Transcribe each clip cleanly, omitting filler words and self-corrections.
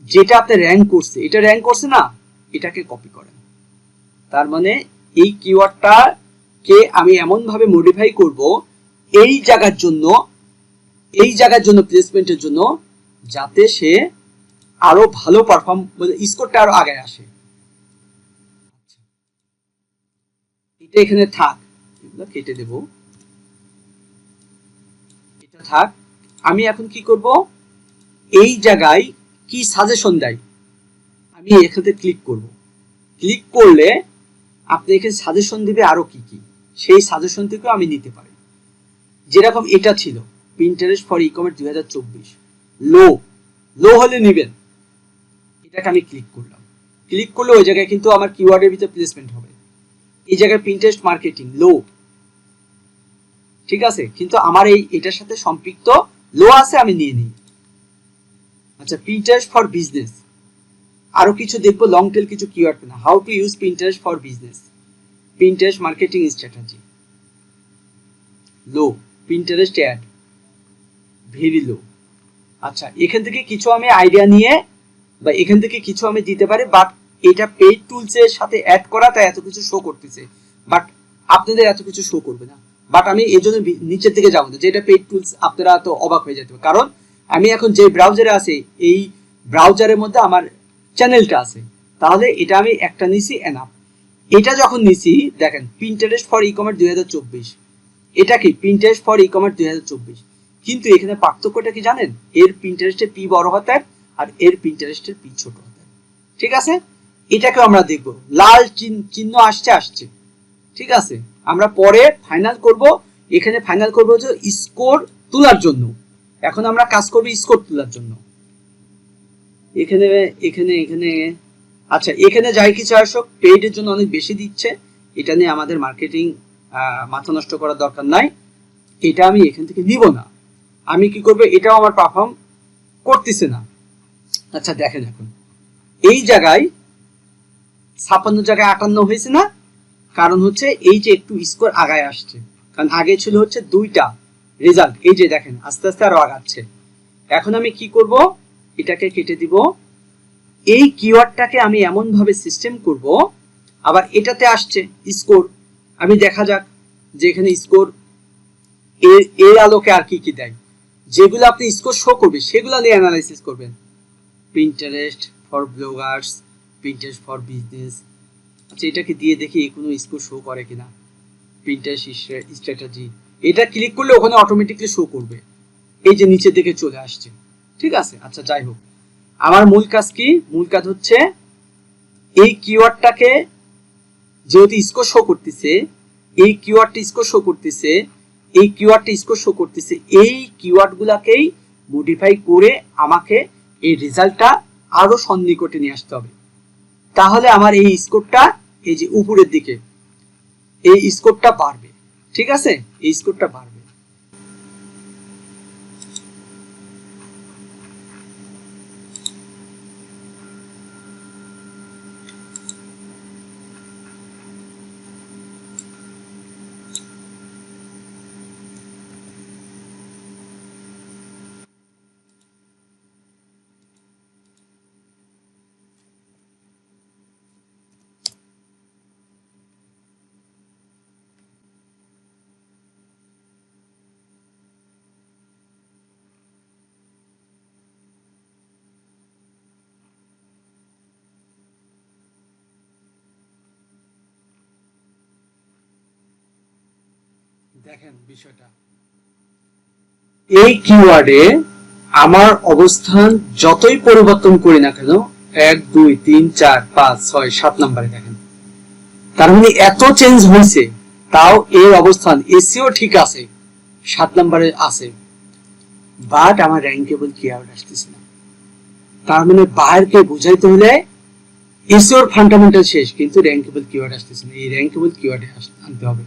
যেটা আপনি র্যাঙ্ক করছে, এটা র্যাঙ্ক করছে না, এটাকে কপি করেন। তার মানে এই কিওয়ার্ডটা কে আমি এমন ভাবে মডিফাই করব এই জায়গার জন্য প্লেসমেন্টের জন্য, যাতে সে আরো ভালো পারফর্ম, স্কোরটা আরো আগে আসে। এটা এখানে থাক, এগুলো কেটে দেব, এটা থাক। আমি এখন কি করব, এই জায়গায় কি সাজেশন দেয় আমি এখানে ক্লিক করব। ক্লিক করলে আপনি এখানে সাজেশন দিবে আরো কি কি, সেই সাজেশন থেকেও আমি নিতে পারি। যেরকম এটা ছিল পিন্টারেস্ট ফর ই-কমার্স 2024, লো লো হলে নেবেন। এটাকে আমি ক্লিক করলাম, ক্লিক করলে ওই জায়গায় কিন্তু আমার কিওয়ার্ডের ভিতরে প্লেসমেন্ট হবে। এই জায়গায় পিন্টারেস্ট মার্কেটিং লো, ঠিক আছে, কিন্তু আমার এটার সাথে সম্পৃক্ত লো আছে, আমি নিয়ে নিই। আচ্ছা, পিন্টারেস্ট ফর বিজনেস, আরো কিছু দেখবো, লং টেল কিছু কিওয়ার্ড না। How to use Pinterest for business, Pinterest marketing strategy low, Pinterest ad very low. আচ্ছা, এখান থেকে কিছু আমি আইডিয়া নিয়ে বা এখান থেকে কিছু আমি দিতে পারি, বাট এটা পেইড টুলস এর সাথে অ্যাড করা, তাই এত কিছু শো করতেছে, বাট আপনাদের এত কিছু শো করবে না। বাট আমি এই জন্য নিচের দিকে যাবো না, যে এটা পেইড টুলস, আপনারা তো অবাক হয়ে যেতে, কারণ আমি এখন যে ব্রাউজারে আছে এই ব্রাউজারের মধ্যে আমার চ্যানেলটা আছে, তাহলে এটা আমি একটা নিছি এনাফ। এটা যখন নিছি, দেখেন পিন্টারেস্ট ফর ই-কমার্স 2024, এটা কি পিন্টারেস্ট ফর ই-কমার্স 2024, কিন্তু এখানে পার্থক্যটা কি জানেন, এর পিন্টারেস্টের পি বড় হাতের আর এর পিন্টারেস্টের পি ছোট হাতের, ঠিক আছে। এটাকে আমরা দেখব, লাল চিহ্ন আসছে, ঠিক আছে। আমরা পরে ফাইনাল করব, এখানে ফাইনাল করব যে স্কোর তোলার জন্য, এখন আমরা কাজ করব স্কোর তোলার জন্য। এখানে এখানে এখানে আচ্ছা, এখানে যাই কিছু আসুক, পেইডের জন্য অনেক বেশি দিচ্ছে, এটা নিয়ে আমাদের মার্কেটিং মাথা নষ্ট করার দরকার নাই, এটা আমি এখান থেকে নিব না। আমি কি করব, এটাও আমার পারফর্ম করতেছে না। আচ্ছা দেখেন, এখন এই জায়গায় 56 জায়গায় 58 হয়েছে না, কারণ হচ্ছে এই যে একটু স্কোর আগায় আসছে, কারণ আগে ছিল হচ্ছে 2টা রেজাল্ট, এই যে দেখেন আস্তে আস্তে আরো আগাচ্ছে। এখন আমি কি করব, এটাকে কেটে দিব, এই কিওয়ার্ডটাকে আমি এমন ভাবে সিস্টেম করব, আবার এটাতে আসছে স্কোর, আমি দেখা যাক যে এখানে স্কোর এর আলোকে আর কি কি দেয়, যেগুলো আপনি স্কোর শো করবে সেগুলো নিয়ে অ্যানালাইসিস করবেন। Pinterest for Bloggers, Pinterest for business. আচ্ছা, এটাকে দিয়ে দেখি কোনো স্কোর শো করে কিনা। পিন্টারেস্ট স্ট্র্যাটেজি, এটা ক্লিক করলে ওখানে অটোমেটিকলি শো করবে, এই যে নিচের দিকে চলে আসছে, ঠিক আছে। আচ্ছা যাই হোক, আমার মূল কাজ কি, মূল কাজ হচ্ছে এই কিওয়ার্ডটাকে যেহেতু স্কোর শো করতেছে, এই কিওয়ার্ডটা স্কোর শো করতেছে, এই কিওয়ার্ডটা স্কোর শো করতেছে, এই কিওয়ার্ডগুলোকেই মডিফাই করে আমাকে এই রেজাল্টটা আরো সন্নিকটে নিয়ে আসতে হবে, তাহলে আমার এই স্কোরটা এই যে উপরের দিকে এই স্কোরটা বাড়বে, ঠিক আছে, এই স্কোরটা বাড়বে। দেখেন বিষয়টা, এই কিওয়ার্ডে আমার অবস্থান যতই পরিবর্তন করি না কেন, 1 2 3 4 5 6 7 নম্বরে দেখেন, তার মানে এত চেঞ্জ হয়েছে, তাও এর অবস্থান এসিও ঠিক আছে, 7 নম্বরে আছে, বাট আমার র্যাঙ্কেবল কিওয়ার্ড আসতেছে না। তার মানে বায়ারকে বুঝাইতে হলে এসিওর ফান্ডামেন্টাল শেষ, কিন্তু র্যাঙ্কেবল কিওয়ার্ড আসতেছে না, এই র্যাঙ্কেবল কিওয়ার্ডে আনতে হবে,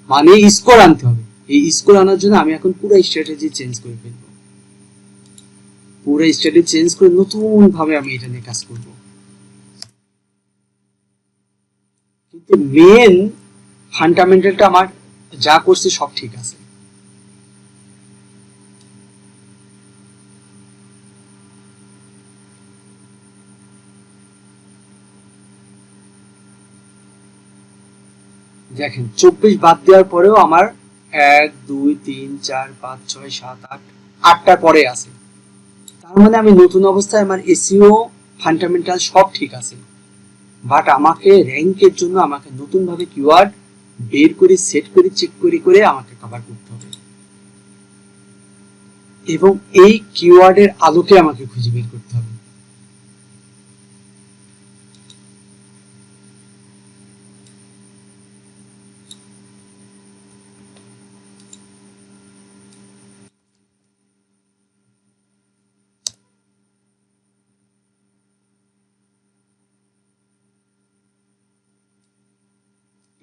মানে স্কোর আনতে হবে। এই স্কোর আনার জন্য আমি এখন পুরো স্ট্র্যাটেজি চেঞ্জ করে ফেলবো, পুরো স্ট্র্যাটেজি চেঞ্জ করে নতুন ভাবে আমি এটা নিয়ে কাজ করব। কিন্তু মেন ফান্ডামেন্টালটা আমার যা করছে সব ঠিক আছে। দেখেন 24 বাদ দেওয়ার পরেও আমার 1 2 3 4 5 6 7 8 8টা পরে আছে। তার মানে আমি নতুন অবস্থায় আমার এসইও ফান্ডামেন্টাল সব ঠিক আছে, বাট আমাকে র্যাঙ্কের জন্য আমাকে নতুন ভাবে কিওয়ার্ড বের করে সেট করে চেক করে আমাকে কভার করতে হবে, এবং এই কিওয়ার্ডের আলোকে আমাকে খুঁজে বের করতে হবে।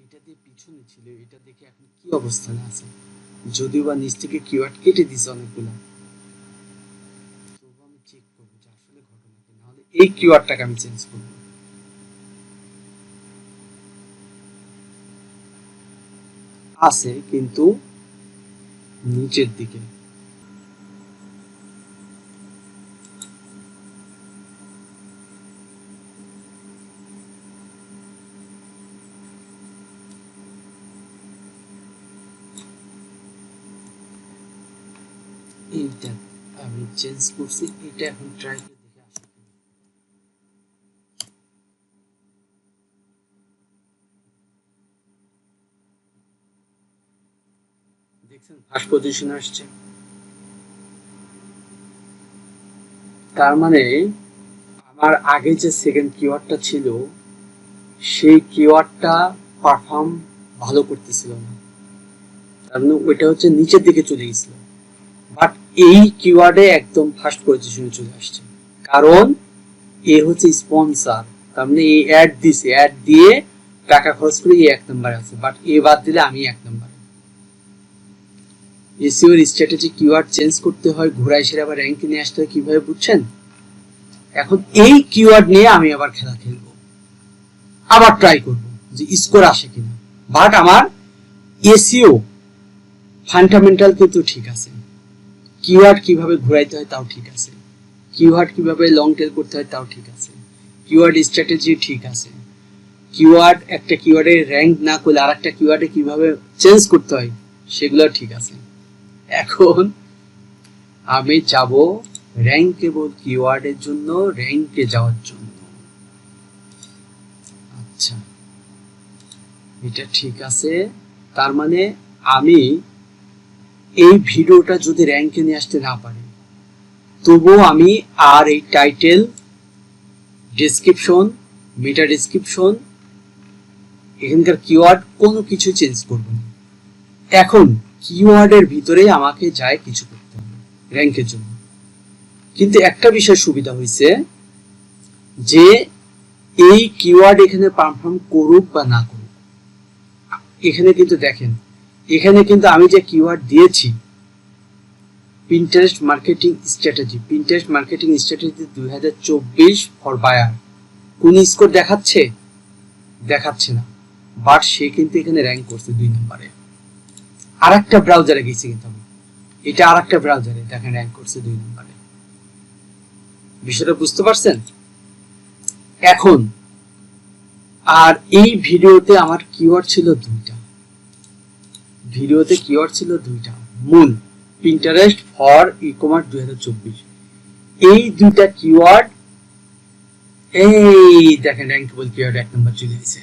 এটা দিয়ে পিছনে ছিল, এটা দেখে এখন কি অবস্থানে আছে, যদিও বা নিচ থেকে কিওয়ার্ড কেটে দিছে অনেকগুলো, তবু আমি চেক করবো যে আসলে ঘটনা কি, নাহলে এই কিওয়ার্ডটাকে আমি চেঞ্জ করবো। আছে কিন্তু নিচের দিকে। এইটা আমি চেঞ্জ করছি, এটা এখন ট্রাই করে দেখে আসি। দেখছেন ফার্স্ট পজিশন আসছে, তার মানে আমার আগে যে সেকেন্ড কিওয়ার্ডটা ছিল সেই কিওয়ার্ডটা পারফর্ম ভালো করতেছিল না, তার মানে ওইটা হচ্ছে নিচের দিকে চলে গেছিল, বাট এই কিওয়ার্ডে একদম ফার্স্ট পজিশনে চলে আসছে, কারণ এ হচ্ছে স্পন্সর, তার মানে এই অ্যাড দিছে, অ্যাড দিয়ে টাকা খরচ করে এই 1 নম্বরে আছে, বাট এ বাদ দিলে আমি 1 নম্বরে। এসইও এর স্ট্র্যাটেজি কিওয়ার্ড চেঞ্জ করতে হয়, ঘোরায় সেরে আবার র্যাঙ্কে নিয়ে আসতে হয়, কিভাবে বুঝছেন? এখন এই কিওয়ার্ড নিয়ে আমি আবার খেলা খেলবো, আবার ট্রাই করব যে স্কোর আসে কিনা, বাট আমার এসইও ফান্ডামেন্টাল কিন্তু ঠিক আছে, কিওয়ার্ড কিভাবে ঘোরাইতে হয় তাও ঠিক আছে, কিওয়ার্ড কিভাবে লং টেল করতে হয় তাও ঠিক আছে, কিওয়ার্ড স্ট্র্যাটেজি ঠিক আছে, কিওয়ার্ড একটা কিওয়ার্ডে র্যাঙ্ক না করলে আরেকটা কিওয়ার্ডে কিভাবে চেঞ্জ করতে হয় সেগুলো ঠিক আছে। এখন আমি যাব র্যাঙ্কেবল কিওয়ার্ডের জন্য, র্যাঙ্কে যাওয়ার জন্য। আচ্ছা, এটা ঠিক আছে, তার মানে আমি এই ভিডিওটা যদি র্যাঙ্কে নিয়ে আসতে না পারি, তবুও আমি আর এই টাইটেল, ডেসক্রিপশন, মেটা ডেসক্রিপশন, এখানকার কিওয়ার্ড কোনো কিছু চেঞ্জ করব না। এখন কিওয়ার্ডের ভিতরে আমাকে যায় কিছু করতে হবে র্যাঙ্কের জন্য, কিন্তু একটা বিষয় সুবিধা হয়েছে যে এই কিওয়ার্ড এখানে পারফর্ম করুক বা না করুক, এখানে কিন্তু দেখেন, এখানে কিন্তু আমি যে কিওয়ার্ড দিয়েছি Pinterest marketing strategy, Pinterest marketing strategy 2024 for buyer, কোন স্কোর দেখাচ্ছে? দেখাচ্ছে না, বাট সে কিন্তু এখানে র্যাঙ্ক করছে 2 নম্বরে। আরেকটা ব্রাউজারে গেছি কিন্তু আমি, এটা আরেকটা ব্রাউজারে দেখেন র্যাঙ্ক করছে 2 নম্বরে। বিষয়টা বুঝতে পারছেন? এখন আর এই ভিডিওতে আমার কিওয়ার্ড ছিল 2টা, ভিডিওতে কিওয়ার্ড ছিল 2টা মূল, পিন্টারেস্ট ফর ই-কমার্স 2024, এই 2টা কিওয়ার্ড, এই দেখেন র্যাঙ্কেবল কিওয়ার্ড 1 নাম্বার চলে আসে,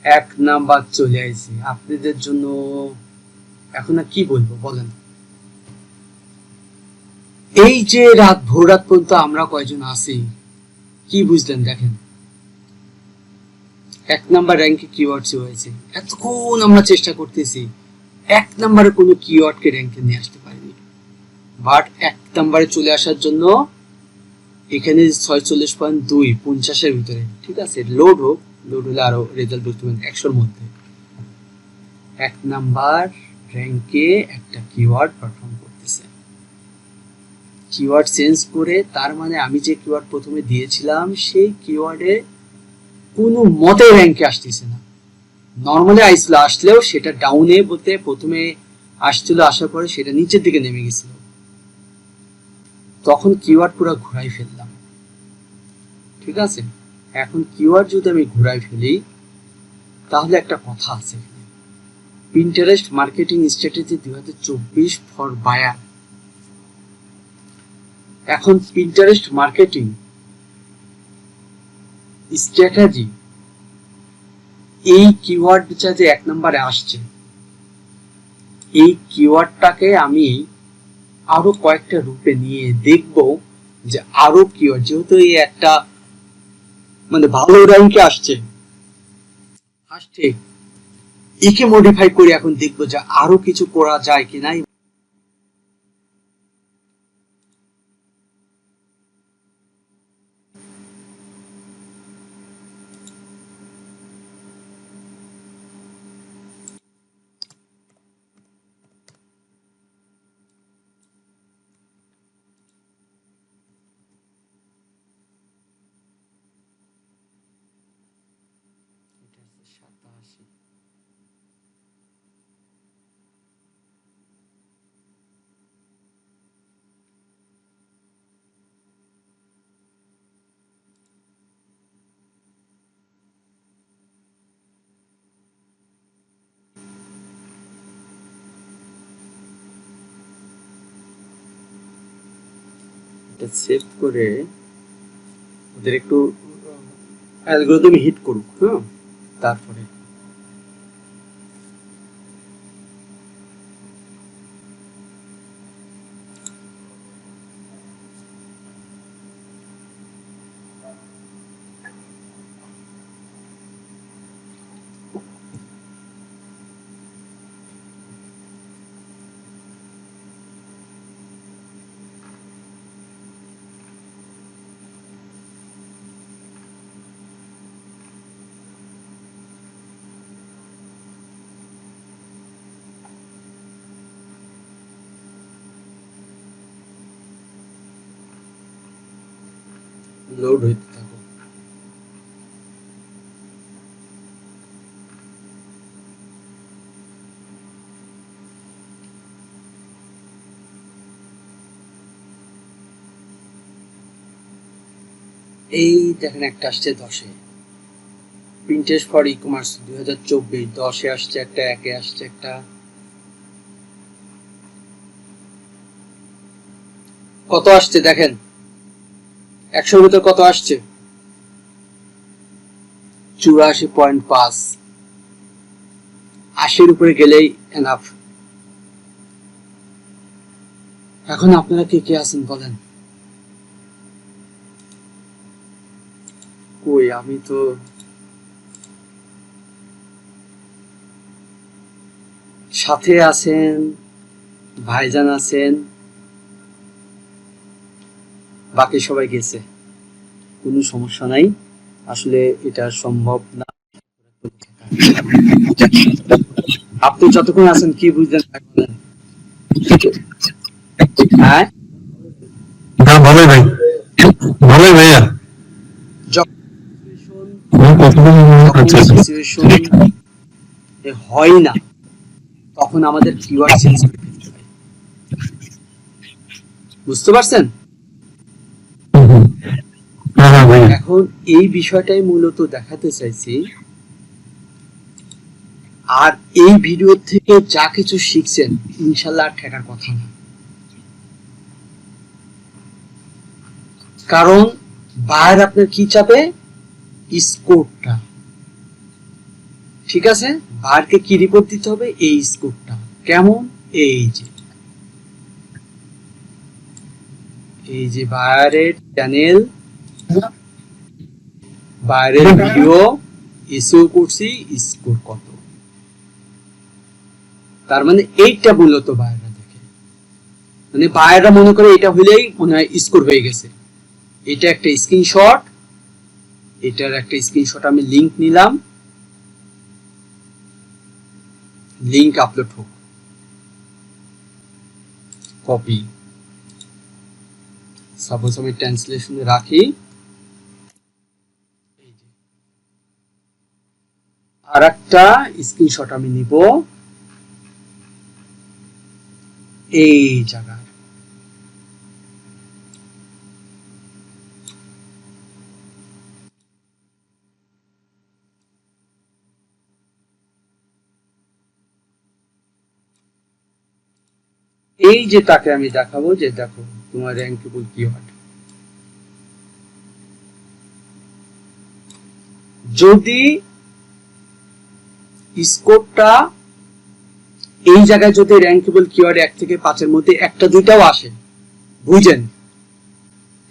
1 নাম্বার চলে আসে আপনাদের জন্য। এখন আর কি বলবো বলেন? এই যে রাত ভোর রাত পর্যন্ত আমরা কয়জন আছি, কি বুঝলেন? দেখেন 1 নাম্বার র্যাঙ্কে কিওয়ার্ড হয়েছে, এতক্ষণ আমরা চেষ্টা করতেছি 1 নাম্বারে কোনো কিওয়ার্ডকে র্যাঙ্কে নিয়ে আসতে পারিনি, বাট 1 নাম্বারে চলে আসার জন্য এখানে 46.2 50-এর ভিতরে, ঠিক আছে, লোড হোক, লোড হলে আরো রেজাল্ট বুঝতে পারবেন 100-এর মধ্যে 1 নাম্বার র্যাঙ্কে একটা কিওয়ার্ড পারফর্ম করতেছে। কিওয়ার্ড চেঞ্জ করে, তার মানে আমি যে কিওয়ার্ড প্রথমে দিয়েছিলাম সেই কিওয়ার্ডে কোনো মতে র্যাঙ্কে আসতেছে না, নর্মালি আইছিল, আসলেও সেটা ডাউনে বলতে প্রথমে আসছিল, আসার পরে সেটা নিচের দিকে নেমে গেছিল, তখন কিওয়ার্ড পুরো ঘুরাই ফেললাম, ঠিক আছে। এখন কিওয়ার্ড যদি আমি ঘুরাই ফেলি, তাহলে একটা কথা আছে, Pinterest marketing strategy 2024 for buyer. এখন পিন্টারেস্ট মার্কেটিং স্ট্র্যাটেজি এই কিওয়ার্ডটা যে 1 নম্বরে আসছে, এই কিওয়ার্ডটাকে আমি আরো কয়েকটা রূপে নিয়ে দেখব যে আরো কিওয়ার্ড, যেহেতু এই একটা মানে ভালো র্যাঙ্কে আসছে, ফার্স্টে একে মডিফাই করে এখন দেখব যে আরো কিছু করা যায় কিনা। এটা সেভ করে ওদের একটু অ্যালগরিদম হিট করুক, হ্যাঁ, তারপরে লোড হইতে থাকো। এই দেখেন একটা আসছে 10-এ, প্রিন্টেস্ট ফর ই কমার্স 2024, 10-এ আসছে একটা, 1-এ আসছে একটা। কত আসছে দেখেন, 100-র ভিতর কত আসছে? 84.5। 80-র উপরে গেলেই এনাফ। এখন আপনারা কে কে আছেন বলেন? কই আমি তো সাথে আছেন, ভাইজান আছেন, বাকি সবাই গেছে। কোনো সমস্যা নাই, আসলে এটা সম্ভব না। আপনি যতক্ষণ আছেন কি বুঝলেন বলেন? হ্যাঁ, না ভালোই ভাই, ভালোই ভাইয়া। আচ্ছা আচ্ছা। সিচুয়েশন হয় না, তখন আমাদের কিওয়ার্ড চেঞ্জ করে ফেলতে হয়। বুঝতে পারছেন? হুম, হুম। হ্যাঁ হ্যাঁ ভাইয়া। এখন এই বিষয়টাই মূলত দেখাতে চাইছি। আর এই ভিডিও থেকে যা কিছু শিখছেন, ইনশাল্লাহ আর ঠেকার কথা না। কারণ বায়ার আপনার কি চাপে? স্কোরটা। ঠিক আছে, বায়ারকে কি রিপোর্ট দিতে হবে? এই স্কোরটা কেমন, এই যে বায়ারের চ্যানেল, বায়ারের ভিডিও, এসিও করছি, স্কোর কত। তার মানে এইটা মূলত বায়াররা দেখে, মানে বায়াররা মনে করে এটা হইলেই মনে হয় স্কোর হয়ে গেছে। এটা একটা স্ক্রিনশট, এটার একটা স্ক্রিনশট আমি লিংক নিলাম, লিংক আপলোড হোক, কপি, সাপোজ আমি ট্রান্সলেশনে রাখি, আর একটা স্ক্রিনশট আমি নিব এই জায়গায়। এই যে তাকে আমি দেখাবো যে দেখো তোমার র্যাঙ্কেবল কিওয়ার্ড, যদি স্কোরটা এই জায়গায় যদি র্যাঙ্কেবল কিওয়ার্ড 1 থেকে 5 এর মধ্যে একটা দুইটাও আসে, বুঝেন,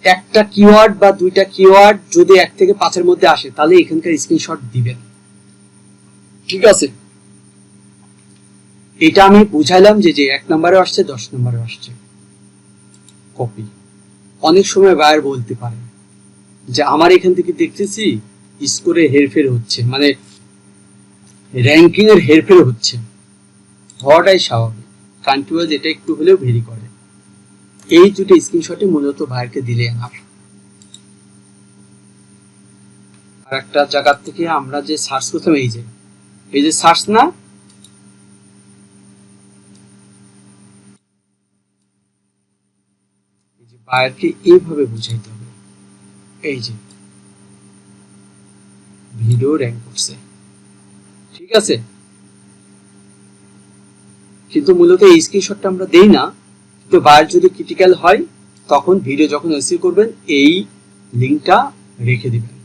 একটা কিওয়ার্ড বা দুইটা কিওয়ার্ড যদি 1 থেকে 5 এর মধ্যে আসে তাহলে এখানকার স্ক্রিনশট দিবেন, ঠিক আছে? এটা আমি বুঝাইলাম যে যে 1 নম্বরে আসছে 10 নম্বরে আসছে কপি। অনেক সময় বায়ার বলতে পারে যে আমার এখান থেকে দেখতেছি স্কোরে হেরফের হচ্ছে, মানে র্যাঙ্কিং এর হেরফের হচ্ছে, হওয়াটাই স্বাভাবিক, কান্ট্রি এটা একটু হলেও ভেরি করে। এই দুটো স্ক্রিনশটে মূলত ভাইকে দিলে আমার আর একটা জায়গা থেকে আমরা যে সার্চ করতাম, এই যে সার্চ না, এই যে বায়ারকে এইভাবে বুঝাইতে হবে, এই যে ভিডিও র্যাঙ্ক করছে, ঠিক আছে? কিন্তু মূলত এই স্ক্রিনশটটা আমরা দেই না, তো বায়ার যদি ক্রিটিক্যাল হয় তখন ভিডিও যখন রিসিভ করবেন এই লিংকটা রেখে দিবেন,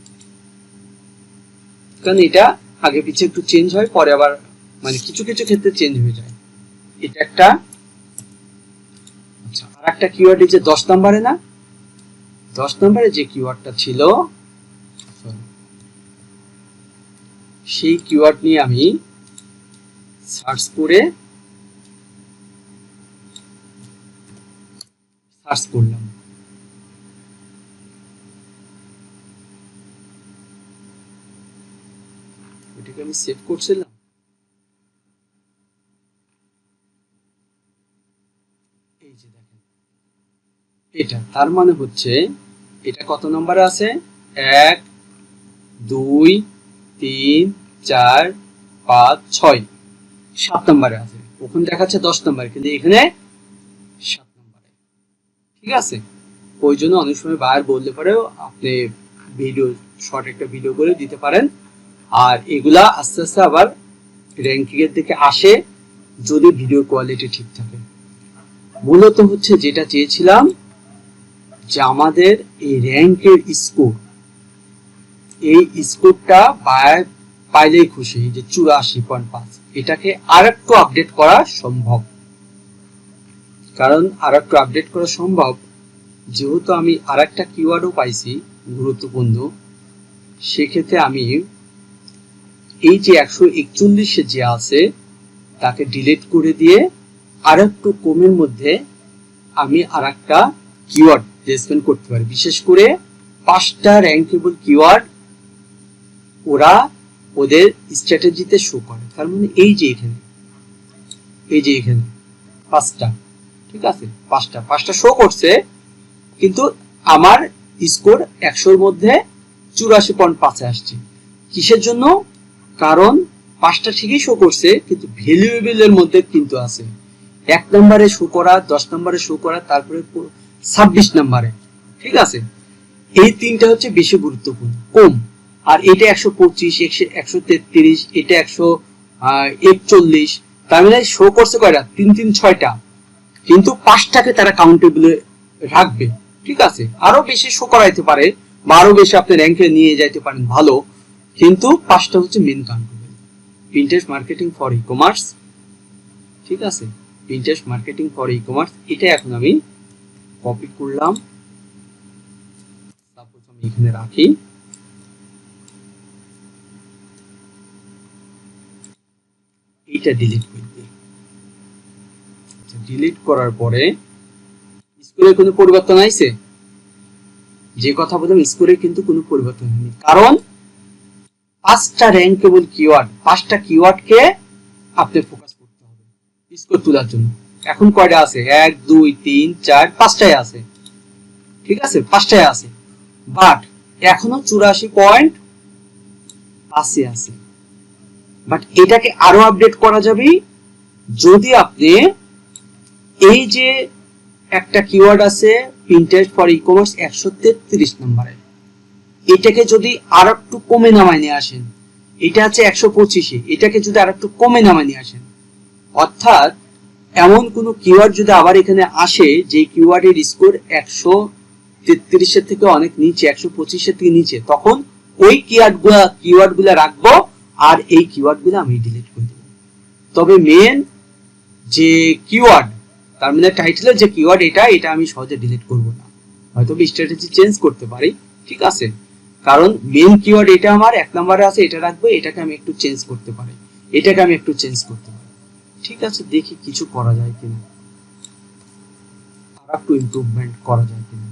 কারণ এটা আগে পিছে একটু চেঞ্জ হয়, পরে আবার মানে কিছু কিছু ক্ষেত্রে চেঞ্জ হয়ে যায়। এটা একটা। আচ্ছা, আর একটা কিওয়ার্ড এই যে 10 নম্বরে না, 10 নম্বরে যে কিওয়ার্ডটা ছিল সেই কিওয়ার্ড নিয়ে আমি সার্চ করে সার্চ করলাম, এটাকে আমি সেভ করছিলাম, এই যে দেখেন এটা, তার মানে হচ্ছে এটা কত নম্বরে আছে, 1 2 3 4 5 6 7 নম্বরে আছে, ওখানে দেখাচ্ছে 10 নম্বরে, কিন্তু এখানে 7 নম্বরে, ঠিক আছে? ওই জন্য অনেক সময় বায়ার বলতে পারে আপনি ভিডিও শর্ট একটা ভিডিও করে দিতে পারেন, আর এগুলা আস্তে আস্তে আবার র্যাঙ্কিং এর দিকে আসে যদি ভিডিও কোয়ালিটি ঠিক থাকে। মূলত হচ্ছে যেটা চেয়েছিলাম যে আমাদের এই র্যাঙ্কের স্কোর, এই স্কোরটা বায়ার পাইলেই খুশি, যে 84.5, এটাকে আরেকটু আপডেট করা সম্ভব, কারণ আরেকটু আপডেট করা সম্ভব যেহেতু আমি আরেকটা কিওয়ার্ডও পাইছি গুরুত্বপূর্ণ, সেক্ষেত্রে আমি এই যে 141 যে আছে তাকে ডিলিট করে দিয়ে আরেকটু কমের মধ্যে আমি আরেকটা কিওয়ার্ড প্লেসমেন্ট করতে পারি, বিশেষ করে 5টা র্যাঙ্কেবল কিওয়ার্ড ওরা ওদের স্ট্র্যাটেজিতে শো করে, তার মানে এই যে এখানে 5টা, ঠিক আছে? 5টা শো করছে, কিন্তু আমার স্কোর 100 এর মধ্যে 84.5 আসছে। কিসের জন্য? কারণ 5টা ঠিকই শো করছে কিন্তু ভ্যালুয়েবল এর মধ্যে কিন্তু আছে 1 নম্বরে শো করা, 10 নম্বরে শো করা, তারপরে 26 নম্বরে, ঠিক আছে? এই তিনটা হচ্ছে বেশি গুরুত্বপূর্ণ, কম। আর এটা 125, 133, এটা 141, তার মানে শো করছে কয়টা? 6টা, কিন্তু 5টাকে তারা কাউন্টেবলে রাখবে, ঠিক আছে? আরো বেশি শো করাইতে পারে বা আরো বেশি আপনি র্যাঙ্কে নিয়ে যাইতে পারেন, ভালো, কিন্তু 5টা হচ্ছে main countable. Pinterest marketing for ecommerce, ঠিক আছে? Pinterest marketing for ecommerce, এটা এখন আমি কপি করলাম, সাপোজ আমি এখানে রাখি, এটা ডিলিট করে দিই। ডিলিট করার পরে স্কোরে কোনো পরিবর্তন আইছে? যে কথা বললাম, স্কোরে কিন্তু কোনো পরিবর্তন হয়নি, কারণ 5টা র্যাঙ্কেবল কিওয়ার্ড, 5টা কিওয়ার্ডকে আপনি ফোকাস করতে হবে স্কোর তোলার জন্য। এখন কয়টা আছে? 1 2 3 4 5টাই আছে, ঠিক আছে? 5টাই আছে, বাট এখনো 84.5 আছে, বাট এটাকে আরো আপডেট করা যাবে যদি আপনি এই যে একটা কিওয়ার্ড আছে পিন্টারেস্ট ফর ই কমার্স 133 নম্বরে, এটাকে যদি আর একটু কমে নামায় নিয়ে আসেন, এটা আছে 125, এটাকে যদি আর একটু কমে নামায় নিয়ে আসেন, অর্থাৎ এমন কোন কিওয়ার্ড যদি আবার এখানে আসে যে কিওয়ার্ডের স্কোর 133 থেকে অনেক নিচে, 125 থেকে নিচে, তখন ওই কিওয়ার্ড গুলা রাখবো আর এই কিওয়ার্ড গুলো আমি ডিলিট করে দেবো। তবে মেন যে কিওয়ার্ড, তার মানে টাইটেলের যে কিওয়ার্ড, এটা আমি সহজে ডিলিট করব না, হয়তো স্ট্র্যাটেজি চেঞ্জ করতে পারি, ঠিক আছে? কারণ মেন কিওয়ার্ড এটা আমার 1 নম্বরে আছে, এটা রাখবো, এটাকে আমি একটু চেঞ্জ করতে পারি, এটাকে আমি একটু চেঞ্জ করতে পারি, ঠিক আছে? দেখি কিছু করা যায় কিনা, আর একটু ইমপ্রুভমেন্ট করা যায় কিনা।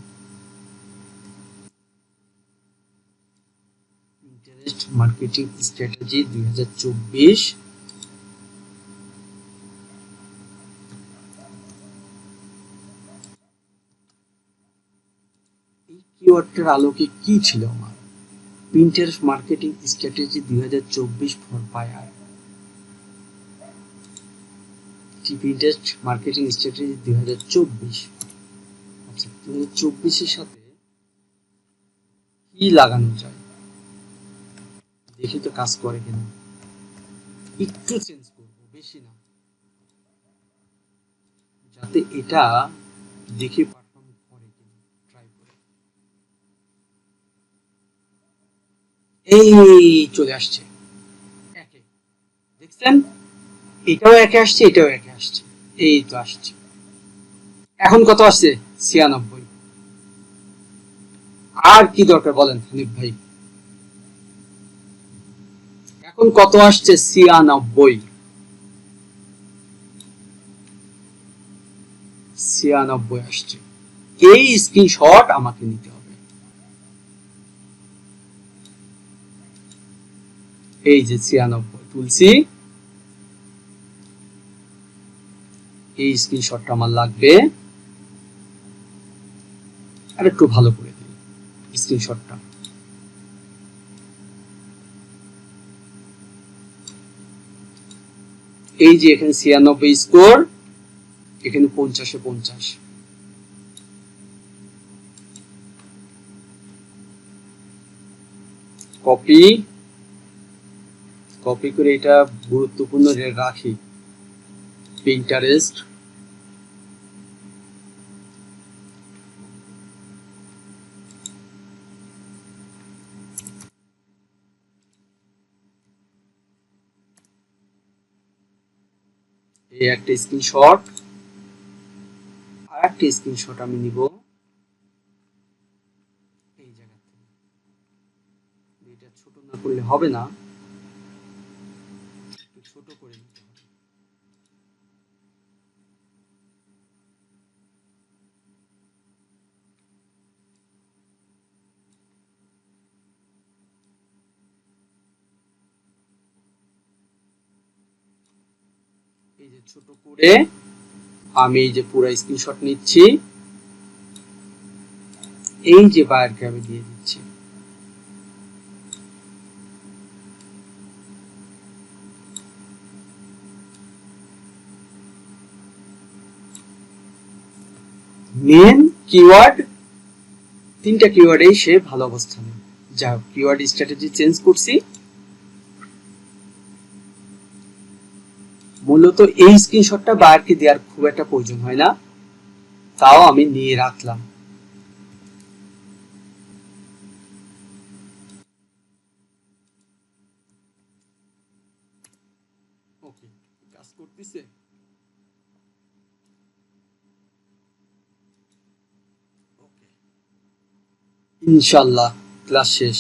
ইন্টারেস্ট মার্কেটিং স্ট্র্যাটেজি 2024, এই কিওয়ার্ডটার আলোকে কি ছিল আমার? Pinterest marketing strategy 2024 for buyer. Pinterest marketing strategy 2024, আচ্ছা 2024 এর সাথে কি লাগানো যায়, দেখি তো কাজ করে কিনা। একটু চেঞ্জ করব, বেশি না, যাতে এটা দেখে পারফর্ম করে কিনা, ট্রাই করে। এই চলে আসছে একে, দেখছেন? এটাও একে আসছে, এটাও একে আসছে, এই তো আসছে। এখন কত আসছে? 96। আর কি দরকার বলেন হানিফ ভাই? এখন কত আসছে? 96। 96 আসছে। এই স্ক্রিনশট আমাকে নিতে হবে। এই যে 96 তুলছি, এই স্ক্রিনশটটা আমার লাগবে। আর একটু ভালো করে দিই স্ক্রিনশটটা। এই যে এখানে 96 স্কোর, এখানে 50-এ 50। কপি কপি করে এটা গুরুত্বপূর্ণ রাখি। পিন্টারেস্ট, এই একটা স্ক্রিনশট, আর একটা স্ক্রিনশট আমি নিব এই জায়গা থেকে। এটা ছোট না করলে হবে না, একটু ছোট করে নিতে হবে। এই যে ছোট করে আমি এই যে পুরো স্ক্রিনশট নিচ্ছি, এই যে বায়ারকে আমি দিয়ে দিচ্ছি। মেন কিওয়ার্ড, তিনটা কিওয়ার্ডেই সে ভালো অবস্থানে। যা কিওয়ার্ড স্ট্র্যাটেজি চেঞ্জ করছি, মূলত এই স্ক্রিনশটটা বায়ারকে দেওয়ার খুব একটা প্রয়োজন হয় না, তাও আমি নিয়ে রাখলাম। ওকে, কাজ করতেছে। ওকে, ইনশাআল্লাহ ক্লাস শেষ।